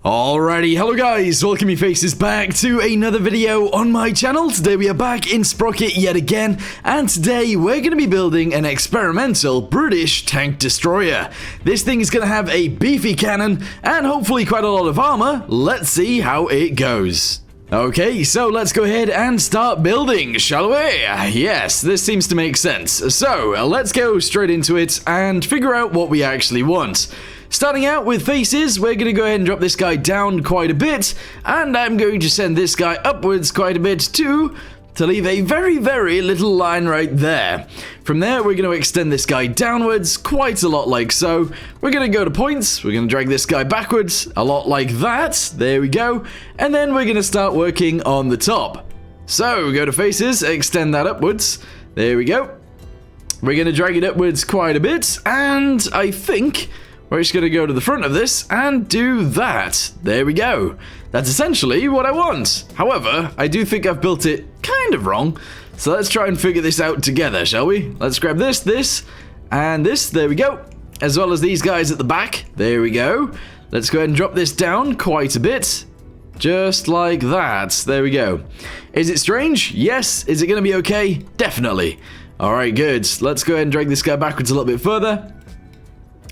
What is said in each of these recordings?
Alrighty, hello guys, welcome you faces back to another video on my channel. Today we are back in Sprocket yet again, and today we're going to be building an experimental British tank destroyer. This thing is going to have a beefy cannon and hopefully quite a lot of armor. Let's see how it goes. Okay, so let's go ahead and start building, shall we? Yes, this seems to make sense. So, let's go straight into it and figure out what we actually want. Starting out with faces, we're going to go ahead and drop this guy down quite a bit, and I'm going to send this guy upwards quite a bit too, to leave a very, very little line right there. From there, we're going to extend this guy downwards quite a lot like so. We're going to go to points, we're going to drag this guy backwards, a lot like that, there we go, and then we're going to start working on the top. So, go to faces, extend that upwards, there we go. We're going to drag it upwards quite a bit, and I think we're just going to go to the front of this and do that. There we go. That's essentially what I want. However, I do think I've built it kind of wrong. So let's try and figure this out together, shall we? Let's grab this, and this. There we go. As well as these guys at the back. There we go. Let's go ahead and drop this down quite a bit. Just like that. There we go. Is it strange? Yes. Is it going to be okay? Definitely. Alright, good. Let's go ahead and drag this guy backwards a little bit further.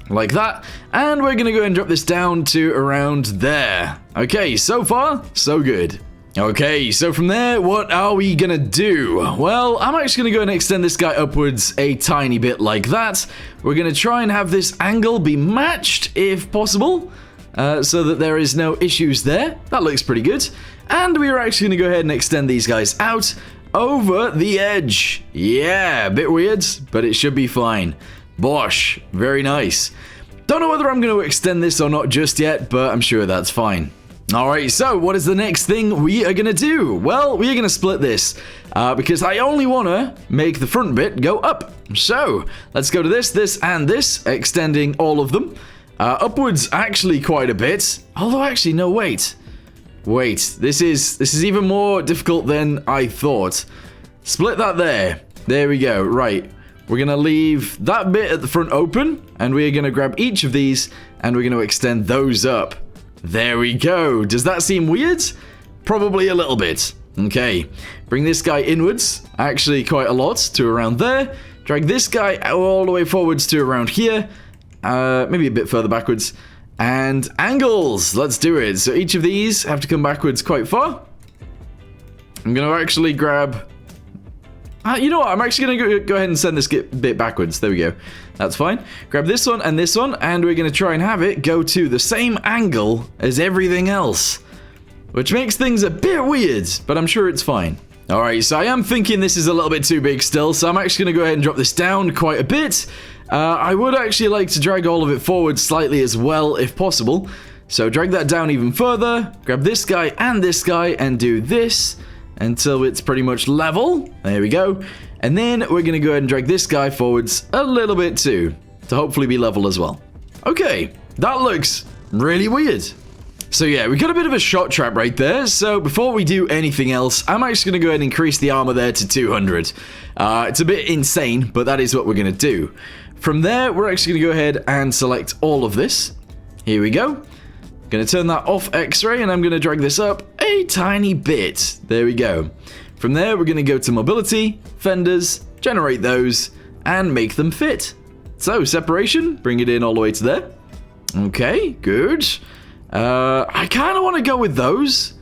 Like that, and we're gonna go ahead and drop this down to around there. Okay, so far, so good. Okay, so from there, what are we gonna do? Well, I'm actually gonna go and extend this guy upwards a tiny bit like that. We're gonna try and have this angle be matched, if possible, so that there is no issues there. That looks pretty good. And we are actually gonna go ahead and extend these guys out over the edge. Yeah, a bit weird, but it should be fine. Bosh, very nice. Don't know whether I'm going to extend this or not just yet, but I'm sure that's fine. Alright, so what is the next thing we are going to do? Well, we are going to split this, because I only want to make the front bit go up. So, let's go to this, and this, extending all of them. Upwards, actually, quite a bit. Although, actually, no, wait. Wait, this is even more difficult than I thought. Split that there. There we go, right. We're going to leave that bit at the front open, and we're going to grab each of these, and we're going to extend those up. There we go. Does that seem weird? Probably a little bit. Okay, bring this guy inwards, actually quite a lot, to around there. Drag this guy all the way forwards to around here, maybe a bit further backwards. And angles, let's do it. So each of these have to come backwards quite far. I'm going to actually grab... you know what? I'm actually going to go ahead and send this bit backwards. There we go. That's fine. Grab this one, and we're going to try and have it go to the same angle as everything else. Which makes things a bit weird, but I'm sure it's fine. Alright, so I am thinking this is a little bit too big still, so I'm actually going to go ahead and drop this down quite a bit. I would actually like to drag all of it forward slightly as well, if possible. So drag that down even further. Grab this guy, and do this until it's pretty much level. There we go. And then we're going to go ahead and drag this guy forwards a little bit too, to hopefully be level as well. Okay, that looks really weird. So yeah, we got a bit of a shot trap right there. So before we do anything else, I'm actually going to go ahead and increase the armor there to 200. It's a bit insane, but that is what we're going to do. From there, we're actually going to go ahead and select all of this. Here we go. Going to turn that off X-ray, and I'm going to drag this up a tiny bit. There we go. From there, we're going to go to mobility, fenders, generate those, and make them fit. So, separation, bring it in all the way to there. Okay, good. I kind of want to go with those.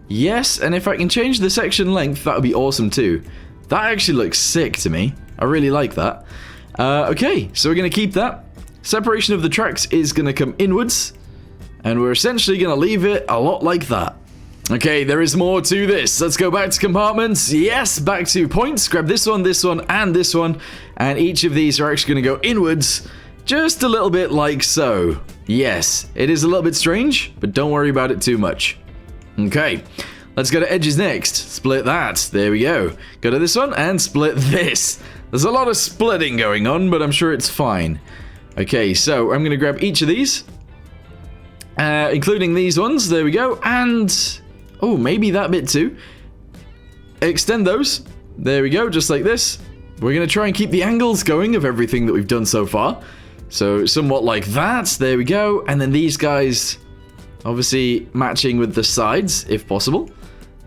Yes, and if I can change the section length, that would be awesome too. That actually looks sick to me. I really like that. Okay, so we're going to keep that. Separation of the tracks is going to come inwards. And we're essentially going to leave it a lot like that. Okay, there is more to this. Let's go back to compartments. Yes, back to points. Grab this one, and this one. And each of these are actually going to go inwards. Just a little bit like so. Yes, it is a little bit strange, but don't worry about it too much. Okay, let's go to edges next. Split that. There we go. Go to this one and split this. There's a lot of splitting going on, but I'm sure it's fine. Okay, so I'm going to grab each of these. Including these ones, there we go, and, oh, maybe that bit too. Extend those, there we go, just like this. We're going to try and keep the angles going of everything that we've done so far. So, somewhat like that, there we go, and then these guys Obviously matching with the sides, if possible.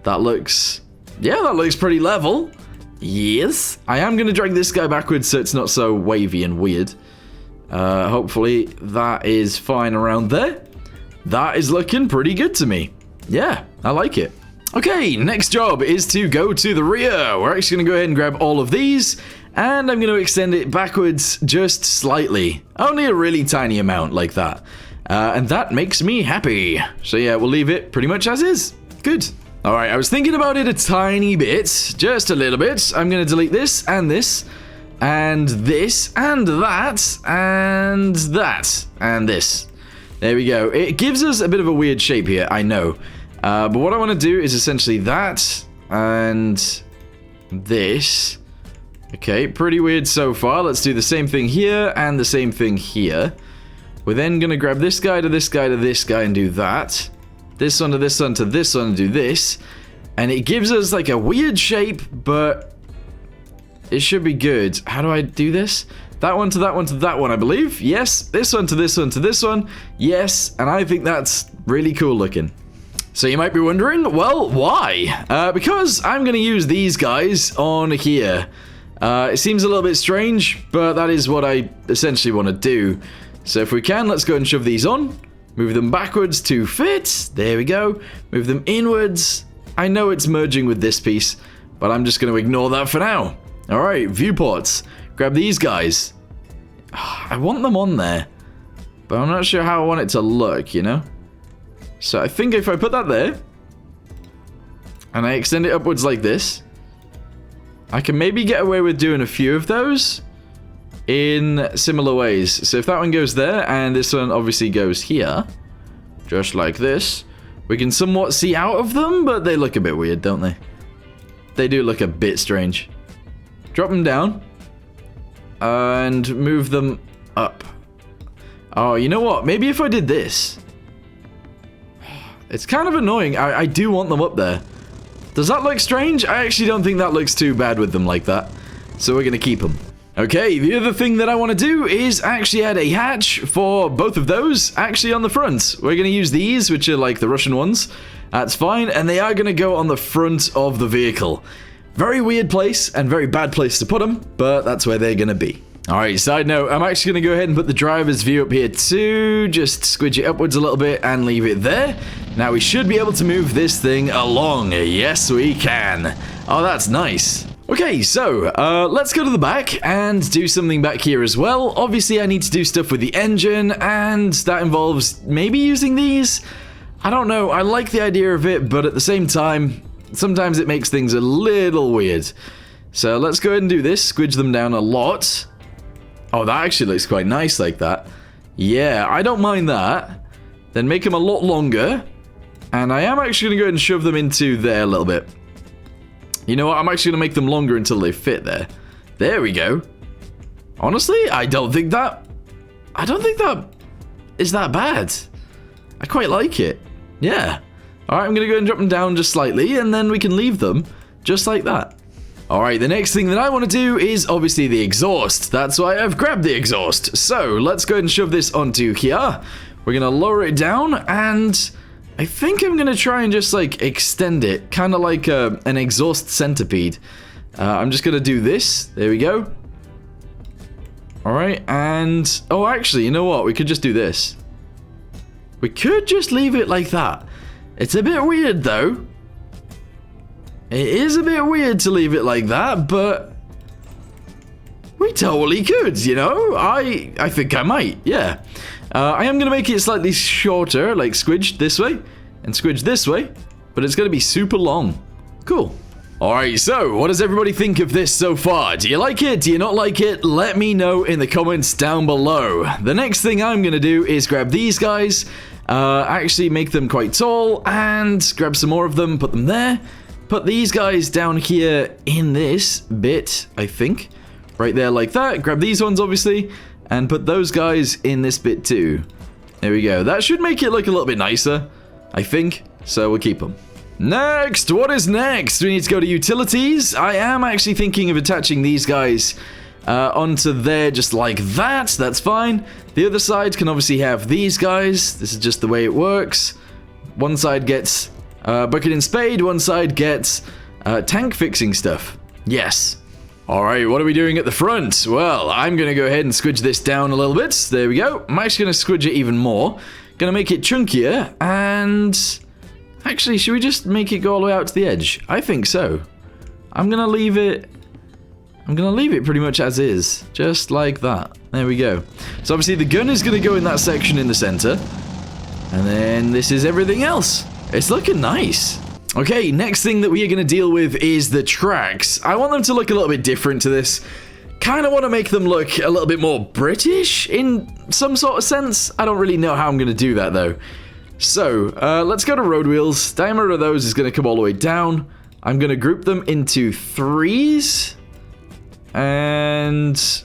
That looks... yeah, that looks pretty level. Yes. I am going to drag this guy backwards so it's not so wavy and weird. Hopefully that is fine around there. That is looking pretty good to me. Yeah, I like it. Okay, next job is to go to the rear. We're actually going to go ahead and grab all of these. And I'm going to extend it backwards just slightly. Only a really tiny amount like that. And that makes me happy. So yeah, we'll leave it pretty much as is. Good. Alright, I was thinking about it a tiny bit. Just a little bit. I'm going to delete this and this. And this and that. And that. And this. There we go. It gives us a bit of a weird shape here, I know. But what I want to do is essentially that. And this. Okay, pretty weird so far. Let's do the same thing here and the same thing here. We're then going to grab this guy to this guy to this guy and do that. This one to this one to this one and do this. And it gives us like a weird shape, but it should be good. How do I do this? That one to that one to that one, I believe. Yes. This one to this one to this one. Yes. And I think that's really cool looking. So you might be wondering, well, why? Because I'm going to use these guys on here. It seems a little bit strange, but that is what I essentially want to do. So if we can, let's go and shove these on. Move them backwards to fit. There we go. Move them inwards. I know it's merging with this piece, but I'm just going to ignore that for now. All right, viewports. Grab these guys. I want them on there, but I'm not sure how I want it to look, you know? So I think if I put that there, and I extend it upwards like this, I can maybe get away with doing a few of those in similar ways. So if that one goes there, and this one obviously goes here, just like this, we can somewhat see out of them, but they look a bit weird, don't they? They do look a bit strange. Drop them down, and move them up. Oh, you know what? Maybe if I did this. It's kind of annoying. I do want them up there. Does that look strange? I actually don't think that looks too bad with them like that. So we're going to keep them. Okay, the other thing that I want to do is actually add a hatch for both of those actually on the front. We're going to use these, which are like the Russian ones. That's fine. And they are going to go on the front of the vehicle. Very weird place and very bad place to put them, but that's where they're going to be. Alright, side note, I'm actually going to go ahead and put the driver's view up here too. Just squidge it upwards a little bit and leave it there. Now we should be able to move this thing along. Yes, we can. Oh, that's nice. Okay, so let's go to the back and do something back here as well. Obviously, I need to do stuff with the engine, and that involves maybe using these. I don't know. I like the idea of it, but at the same time, sometimes it makes things a little weird. So let's go ahead and do this. Squidge them down a lot. Oh, that actually looks quite nice like that. Yeah, I don't mind that. Then make them a lot longer. And I am actually going to go ahead and shove them into there a little bit. You know what? I'm actually going to make them longer until they fit there. There we go. Honestly, I don't think that is that bad. I quite like it. Yeah. Alright, I'm going to go and drop them down just slightly, and then we can leave them just like that. Alright, the next thing that I want to do is obviously the exhaust. That's why I've grabbed the exhaust. So, let's go ahead and shove this onto here. We're going to lower it down, and I think I'm going to try and just, like, extend it. Kind of like an exhaust centipede. I'm just going to do this. There we go. Alright, and... oh, actually, you know what? We could just do this. We could just leave it like that. It's a bit weird, though. It is a bit weird to leave it like that, but we totally could, you know? I think I might, yeah. I am going to make it slightly shorter, like squidged this way and squidged this way, but it's going to be super long. Cool. Alright, so what does everybody think of this so far? Do you like it? Do you not like it? Let me know in the comments down below. The next thing I'm going to do is grab these guys, actually make them quite tall, and grab some more of them, put them there. Put these guys down here in this bit, I think. Right there like that. Grab these ones, obviously. And put those guys in this bit too. There we go. That should make it look a little bit nicer, I think. So we'll keep them. Next! What is next? We need to go to utilities. I am actually thinking of attaching these guys onto there just like that. That's fine. The other side can obviously have these guys. This is just the way it works. One side gets bucket and spade, one side gets tank fixing stuff. Yes. Alright, what are we doing at the front? Well, I'm going to go ahead and squidge this down a little bit. There we go. I'm actually going to squidge it even more. Going to make it chunkier, and actually, should we just make it go all the way out to the edge? I think so. I'm going to leave it pretty much as is, just like that. There we go. So obviously the gun is going to go in that section in the center, and then this is everything else. It's looking nice. Okay, next thing that we are going to deal with is the tracks. I want them to look a little bit different to this. Kind of want to make them look a little bit more British in some sort of sense. I don't really know how I'm going to do that though. So, let's go to road wheels. Diameter of those is going to come all the way down. I'm going to group them into 3s. And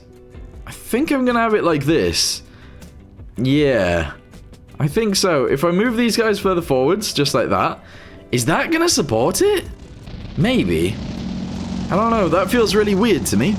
I think I'm going to have it like this. Yeah, I think so. If I move these guys further forwards, just like that, is that going to support it? Maybe. I don't know. That feels really weird to me.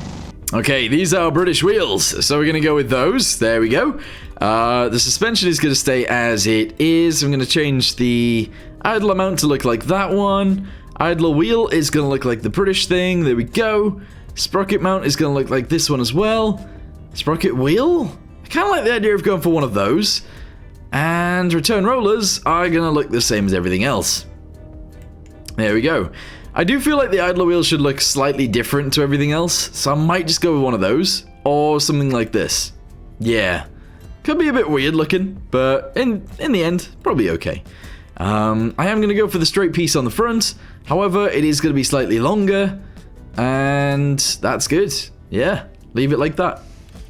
Okay, these are British wheels, so we're going to go with those. There we go. The suspension is going to stay as it is. I'm going to change the idler mount to look like that one. Idler wheel is going to look like the British thing. There we go. Sprocket mount is going to look like this one as well. Sprocket wheel? I kind of like the idea of going for one of those. And return rollers are going to look the same as everything else. There we go. I do feel like the idler wheel should look slightly different to everything else, so I might just go with one of those, or something like this. Yeah, could be a bit weird looking, but in the end, probably okay. I am going to go for the straight piece on the front, however, it is going to be slightly longer, and that's good. Yeah, leave it like that.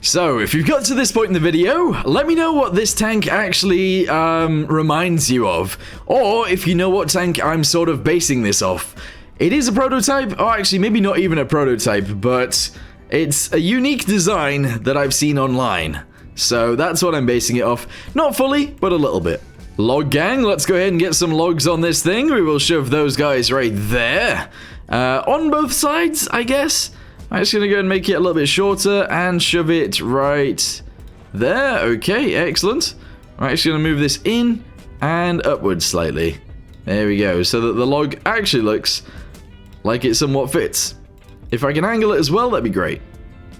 So, if you've got to this point in the video, let me know what this tank actually reminds you of, or if you know what tank I'm sort of basing this off. It is a prototype, or actually maybe not even a prototype, but it's a unique design that I've seen online. So that's what I'm basing it off. Not fully, but a little bit. Log gang, let's go ahead and get some logs on this thing. We will shove those guys right there. On both sides, I guess. I'm just going to go and make it a little bit shorter and shove it right there. Okay, excellent. I'm actually going to move this in and upwards slightly. There we go, so that the log actually looks like it somewhat fits. If I can angle it as well, that'd be great.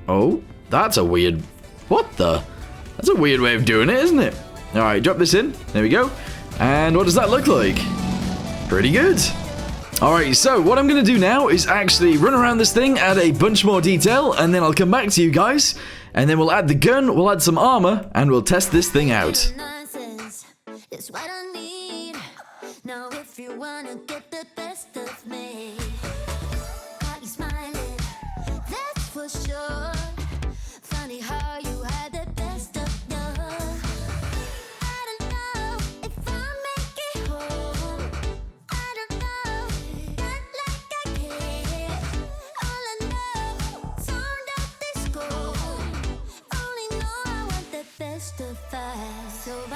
Oh, that's a weird... What the? That's a weird way of doing it, isn't it? Alright, drop this in. There we go. And what does that look like? Pretty good. Alright, so what I'm going to do now is actually run around this thing, add a bunch more detail, and then I'll come back to you guys, and then we'll add the gun, we'll add some armor, and we'll test this thing out. It's what I need. Now if you wanna get the best of me, got you smiling, that's for sure. Funny how you had the best of love. I don't know if I'll make it home. I don't know, not like I care. All I know, turned up this goal. Only know I want the best of us. So I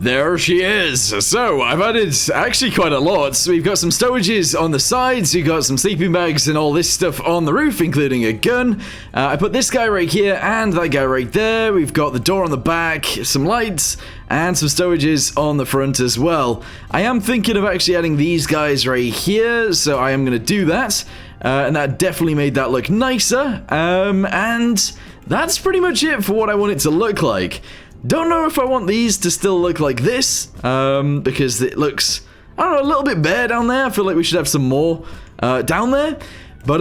There she is. So I've added actually quite a lot. So we've got some stowages on the sides, we've got some sleeping bags and all this stuff on the roof, including a gun. I put this guy right here and that guy right there. We've got the door on the back, some lights, and some stowages on the front as well. I am thinking of actually adding these guys right here, so I am going to do that. And that definitely made that look nicer. And that's pretty much it for what I want it to look like. Don't know if I want these to still look like this, because it looks, I don't know, a little bit bare down there. I feel like we should have some more down there. But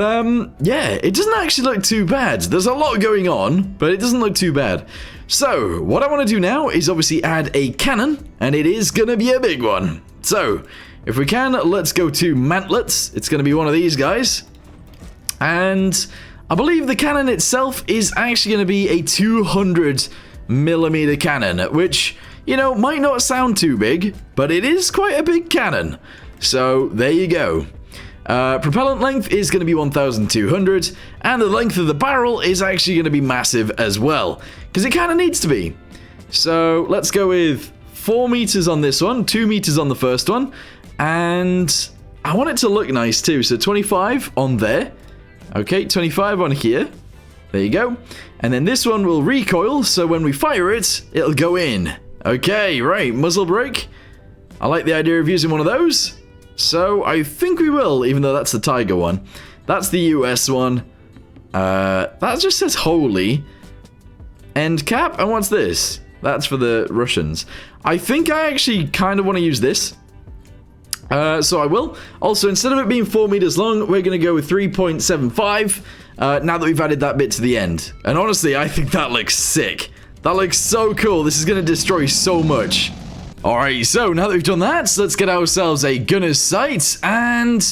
yeah, it doesn't actually look too bad. There's a lot going on, but it doesn't look too bad. So what I want to do now is obviously add a cannon, and it is going to be a big one. So if we can, let's go to mantlets. It's going to be one of these guys. And I believe the cannon itself is actually going to be a 200mm cannon, which, you know, might not sound too big, but it is quite a big cannon. So, there you go. Propellant length is going to be 1,200, and the length of the barrel is actually going to be massive as well, because it kind of needs to be. So, let's go with 4 meters on this one, 2 meters on the first one, and I want it to look nice too, so 25 on there. Okay, 25 on here. There you go. And then this one will recoil, so when we fire it, it'll go in. Okay, right, muzzle brake. I like the idea of using one of those. So I think we will, even though that's the Tiger one. That's the US one. That just says holy. End cap, and what's this? That's for the Russians. I think I actually kind of want to use this. So I will. Also, instead of it being 4 meters long, we're going to go with 3.75. Now that we've added that bit to the end. And honestly, I think that looks sick. That looks so cool. This is going to destroy so much. Alright, so now that we've done that, let's get ourselves a gunner's sight. And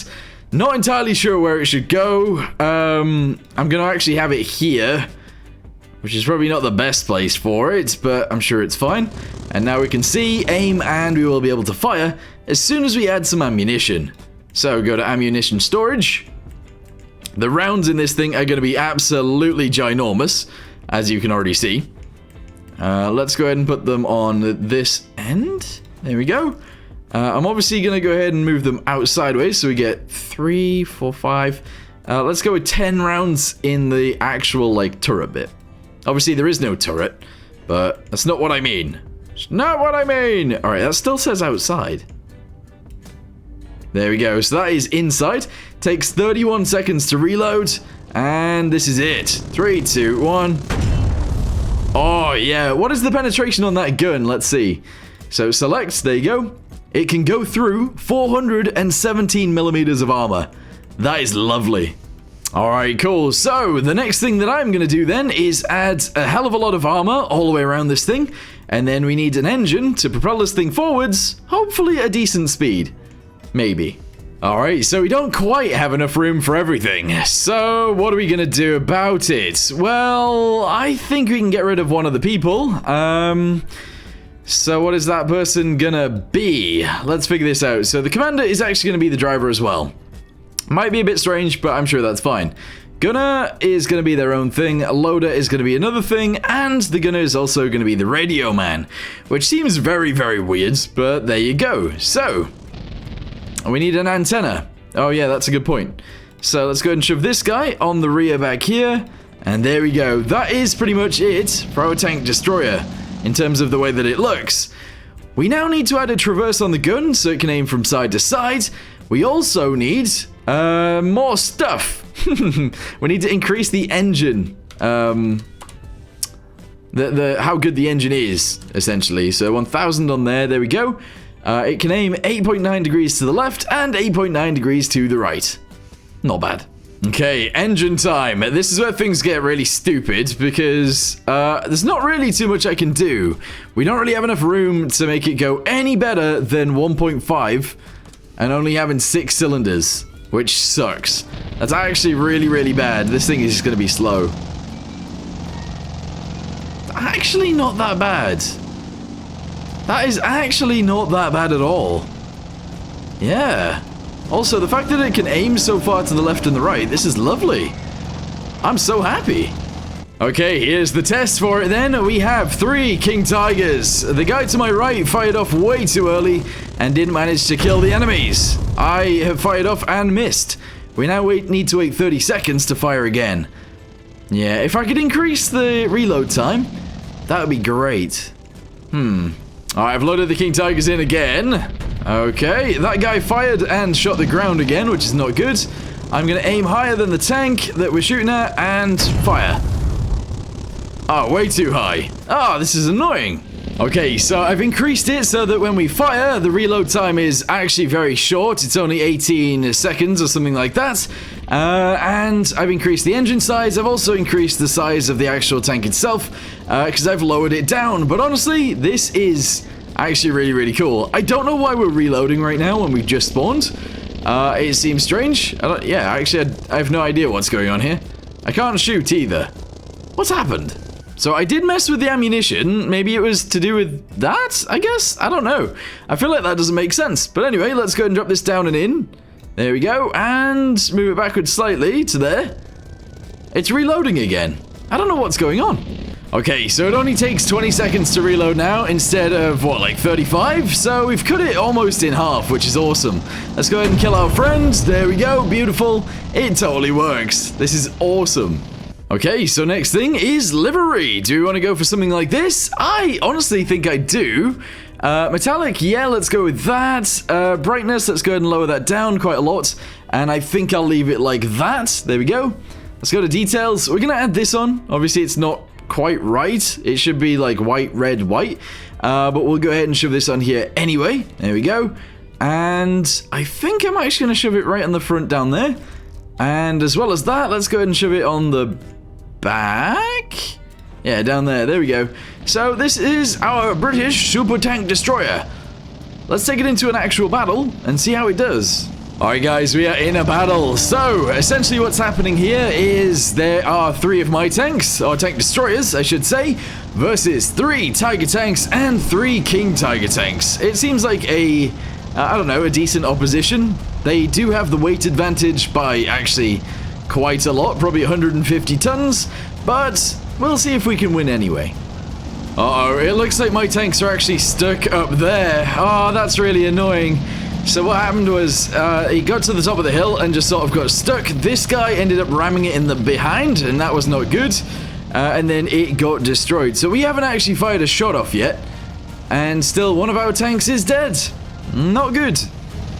not entirely sure where it should go. I'm going to actually have it here, which is probably not the best place for it, but I'm sure it's fine. And now we can see, aim, and we will be able to fire as soon as we add some ammunition. So go to ammunition storage. The rounds in this thing are going to be absolutely ginormous, as you can already see. Let's go ahead and put them on this end. There we go. I'm obviously going to go ahead and move them out sideways, so we get 3, 4, 5. Let's go with 10 rounds in the actual, like, turret bit. Obviously, there is no turret, but that's not what I mean. It's not what I mean! Alright, that still says outside. There we go. So that is inside. Takes 31 seconds to reload. And this is it. 3, 2, 1. Oh, yeah. What is the penetration on that gun? Let's see. So select. There you go. It can go through 417mm of armor. That is lovely. Alright, cool. So, the next thing that I'm going to do then is add a hell of a lot of armor all the way around this thing. And then we need an engine to propel this thing forwards, hopefully at a decent speed. Maybe. Alright, so we don't quite have enough room for everything. So, what are we going to do about it? Well, I think we can get rid of one of the people. So what is that person gonna be? Let's figure this out. So the commander is actually going to be the driver as well. Might be a bit strange, but I'm sure that's fine. Gunner is going to be their own thing, loader is going to be another thing, and the gunner is also going to be the radio man, which seems very, very weird, but there you go. So, we need an antenna. Oh yeah, that's a good point. So let's go ahead and shove this guy on the rear back here, and there we go. That is pretty much it for our tank destroyer, in terms of the way that it looks. We now need to add a traverse on the gun, so it can aim from side to side. We also need more stuff. We need to increase the engine. How good the engine is, essentially. So 1000 on there we go. It can aim 8.9 degrees to the left and 8.9 degrees to the right. Not bad. Okay, engine time. This is where things get really stupid because there's not really too much I can do. We don't really have enough room to make it go any better than 1.5 and only having 6 cylinders, which sucks. That's actually really, really bad. This thing is just going to be slow. Actually not that bad. That is actually not that bad at all. Yeah. Also, the fact that it can aim so far to the left and the right, this is lovely. I'm so happy. Okay, here's the test for it then. We have 3 King Tigers. The guy to my right fired off way too early and didn't manage to kill the enemies. I have fired off and missed. We now need to wait 30 seconds to fire again. Yeah, if I could increase the reload time, that would be great. Alright, I've loaded the King Tigers in again. Okay, that guy fired and shot the ground again, which is not good. I'm going to aim higher than the tank that we're shooting at and fire. Oh, way too high. Oh, this is annoying. Okay, so I've increased it so that when we fire, the reload time is actually very short. It's only 18 seconds or something like that. And I've increased the engine size. I've also increased the size of the actual tank itself because I've lowered it down. But honestly, this is actually really, really cool. I don't know why we're reloading right now when we've just spawned. It seems strange. I have no idea what's going on here. I can't shoot either. What's happened? So I did mess with the ammunition. Maybe it was to do with that, I guess? I don't know. I feel like that doesn't make sense. But anyway, let's go ahead and drop this down and in. There we go. And move it backwards slightly to there. It's reloading again. I don't know what's going on. Okay, so it only takes 20 seconds to reload now instead of, what, like 35? So we've cut it almost in half, which is awesome. Let's go ahead and kill our friends. There we go. Beautiful. It totally works. This is awesome. Okay, so next thing is livery. Do we want to go for something like this? I honestly think I do. Metallic, yeah, let's go with that. Brightness, let's go ahead and lower that down quite a lot. And I think I'll leave it like that. There we go. Let's go to details. We're going to add this on. Obviously, it's not quite right. It should be like white, red, white. But we'll go ahead and shove this on here anyway. There we go. And I think I'm actually going to shove it right on the front down there. And as well as that, let's go ahead and shove it on the back. Yeah, down there. There we go. So this is our British super tank destroyer. Let's take it into an actual battle and see how it does. Alright guys, we are in a battle. So essentially what's happening here is there are 3 of my tanks, or tank destroyers I should say, versus 3 tiger tanks and 3 king tiger tanks. It seems like a, I don't know, a decent opposition. They do have the weight advantage by actually quite a lot, probably 150 tons, but we'll see if we can win anyway. Uh-oh, it looks like my tanks are actually stuck up there. Oh, that's really annoying. So what happened was, he got to the top of the hill and just sort of got stuck. This guy ended up ramming it in the behind, and that was not good. And then it got destroyed. So we haven't actually fired a shot off yet. And still, one of our tanks is dead. Not good.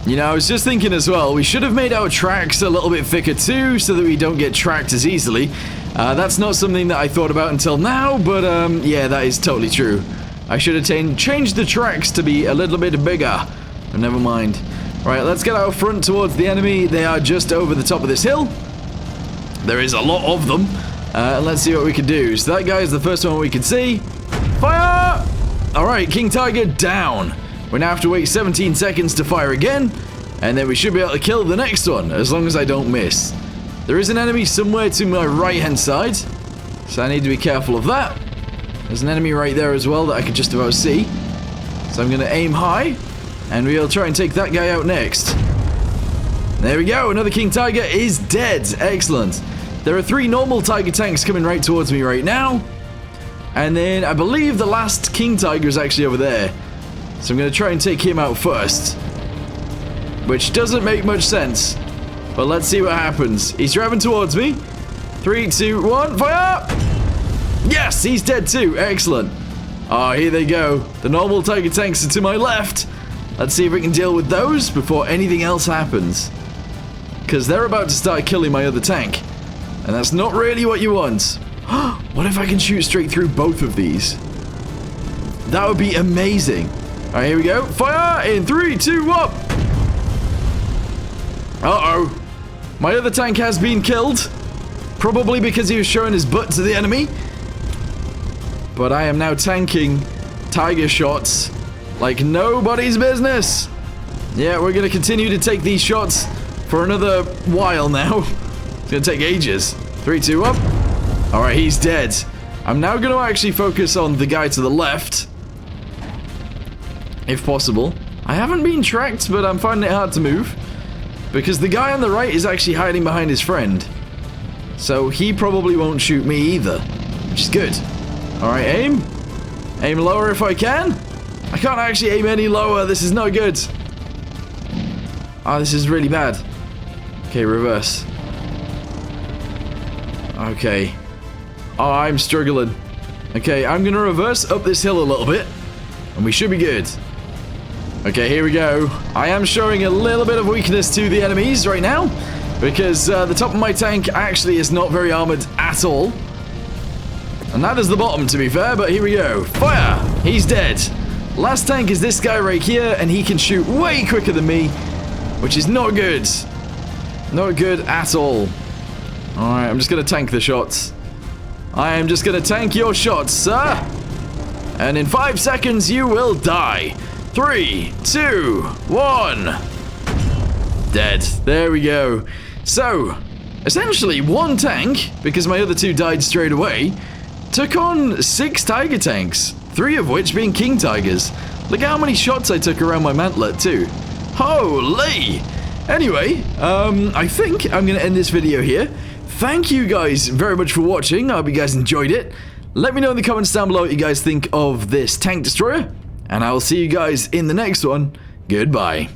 You know, I was just thinking as well, we should have made our tracks a little bit thicker too, so that we don't get tracked as easily. That's not something that I thought about until now, but yeah, that is totally true. I should have changed the tracks to be a little bit bigger, but never mind. Right, let's get out front towards the enemy. They are just over the top of this hill. There is a lot of them. Let's see what we can do. So that guy is the first one we can see. Fire! Alright, King Tiger down. We now have to wait 17 seconds to fire again, and then we should be able to kill the next one, as long as I don't miss. There is an enemy somewhere to my right-hand side, so I need to be careful of that. There's an enemy right there as well that I can just about see. So I'm going to aim high, and we'll try and take that guy out next. There we go, another King Tiger is dead. Excellent. There are 3 normal Tiger tanks coming right towards me right now, and then I believe the last King Tiger is actually over there. So I'm going to try and take him out first, which doesn't make much sense, but let's see what happens. He's driving towards me. 3, 2, 1, fire! Yes, he's dead too. Excellent. Oh, here they go. The normal Tiger tanks are to my left. Let's see if we can deal with those before anything else happens, because they're about to start killing my other tank, and that's not really what you want. What if I can shoot straight through both of these? That would be amazing. Alright, here we go. Fire in 3, 2, 1. Uh-oh. My other tank has been killed. Probably because he was showing his butt to the enemy. But I am now tanking tiger shots like nobody's business. Yeah, we're going to continue to take these shots for another while now. It's going to take ages. 3, 2, 1. Alright, he's dead. I'm now going to actually focus on the guy to the left, if possible. I haven't been tracked, but I'm finding it hard to move, because the guy on the right is actually hiding behind his friend. So he probably won't shoot me either, which is good. Alright, aim. Aim lower if I can. I can't actually aim any lower. This is not good. Oh, this is really bad. Okay, reverse. Okay. Oh, I'm struggling. Okay, I'm gonna reverse up this hill a little bit, and we should be good. Okay, here we go. I am showing a little bit of weakness to the enemies right now, because the top of my tank actually is not very armored at all. And that is the bottom, to be fair, but here we go. Fire! He's dead. Last tank is this guy right here, and he can shoot way quicker than me, which is not good. Not good at all. Alright, I'm just gonna tank the shots. I am just gonna tank your shots, sir. And in 5 seconds, you will die. 3, 2, 1. Dead. There we go. So, essentially one tank, because my other two died straight away, took on 6 tiger tanks, 3 of which being king tigers. Look how many shots I took around my mantlet too. Holy! Anyway, I think I'm going to end this video here. Thank you guys very much for watching. I hope you guys enjoyed it. Let me know in the comments down below what you guys think of this tank destroyer. And I will see you guys in the next one. Goodbye.